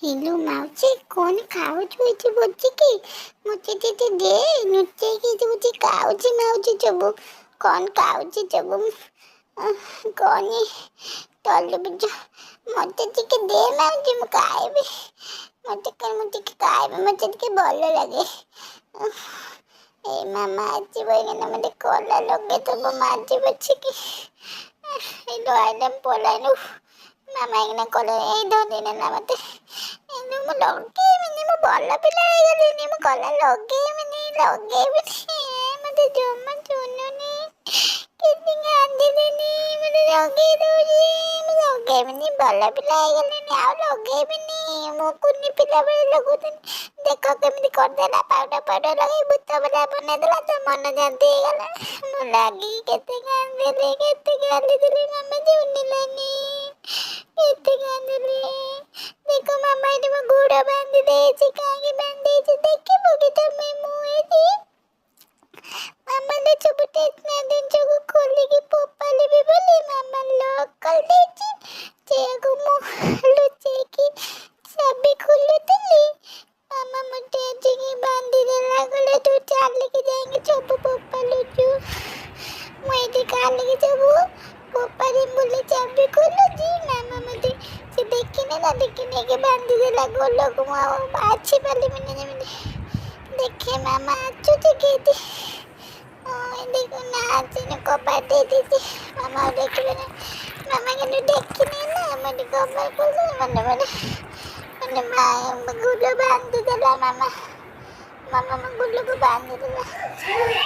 ଇଲୋ ମାଉସୀ କଣ ଖାଉଛୁ ଏଠି ବସିକି? ମତେ ଟିକେ ଦେ ନୁଚେଇକି ଏଠି ବସି ଖାଉଛି ମାଉସୀ ସବୁ। କଣ ଖାଉଛି ସବୁ କଣ ତରଭୁଜ। ମତେ ଟିକେ ଦେ ମାଉସୀ ମୁଁ ଖାଇବି। ମୁଁ ଟିକେ ଖାଇବି ମତେ ଟିକେ ଭଲ ଲାଗେ। ଏ ମାମା ଆସିବ ଏଇନା ମତେ କଲା ଲଗେଇଦବ ମାଜି ବସିକି। ଇଲୋ ଆଇଲା ପଳାଇଲୁ। ମାମା ଏଇନା କଲେ ଏଇ ଧରିନେ ନା ମତେ। ଏଇନେ ମୁଁ ଲଗେଇବିନି ମୁଁ ଭଲ ପିଲା ହେଇଗଲିଣି ମୁଁ କଲା ଲଗେଇବିନି ମତେ ଜମା ଶୁଣୁନି। କେତେ କାନ୍ଦିଲେଣି ମତେ ଲଗେଇ ଦଉଛି ମୁଁ ଲଗେଇବିନି ଭଲ ପିଲା ହେଇଗଲିଣି ଆଉ ଲଗେଇବିନି। ମୁଁ କୁନି ପିଲା ବେଳେ ଲଗଉଥିଲି ଦେଖ କେମିତି କରିଦେଲା ପାଉଡର ଲଗେଇ ଭୂତ ଭଳିଆ ବନେଇଦେଲା ତା ମନ ଶାନ୍ତି ହେଇଗଲା। ମୁଁ ଲାଗିକି କେତେ କାନ୍ଦିଲି ମାମା ଶୁଣିଲାନି। କେତେ କାନ୍ଦିଲି ଦେଖ ମାମା ଏଠି ମୋ ଗୋଡ଼ ବାନ୍ଧି ଦେଇଛି କାହିଁକି ବାନ୍ଧି ଦେଇଛି ଦେଖିବୁ କି ତମେ ମୁଁ ଏଠି ମାମା ଲେ ସବୁ ଷ୍ଟେସନାରୀ ଜିନିଷକୁ ଖୋଲିକି ଫୋପାଡ଼ିବି ବୋଲି ମାମା ଲକ୍ କରିଦେଇଛି। ସେଇଆକୁ ମୁଁ ଲୁଚେଇକି ଚାବି ଖୋଲୁଥିଲି। ମାମା ମତେ ଆସିକି ବାନ୍ଧିଦେଲା କହିଲା ତୁ ଚାଲିକି ଯାଇକି ସବୁ ଫୋପାଡୁଛୁ। ମୁଁ ଏଠି ଚାଲିକି ସବୁ ଫୋପାଡ଼ିବି ବୋଲି ଚାବି ଖୋଲୁଛି ମାମା ମତେ ସେ ଦେଖିନେଇକି ବାନ୍ଧିଦେଲା ଗଲାକୁ ମୁଁ ଆଉ ବାଛି ପାରିବିନି ଯେମିତି। ଦେଖେ ମାମା ଆସୁଛି କି ଏଠି। ଦେଖ ନା ଆସିନି କବାଟ ଦେଇଦେଇଛି ମାମା ଆଉ ଦେଖିବେନି। ମାମା କିନ୍ତୁ ଦେଖିନି ନା ମୁଁ ଏଠି କବାଟ ଖୋଲିଦେଲି ମନେ ଗୁଲ ବାନ୍ଧିଦେଲା ମାମା। ମାମା ମୋ ଗୁଲକୁ ବାନ୍ଧିଦେଲା।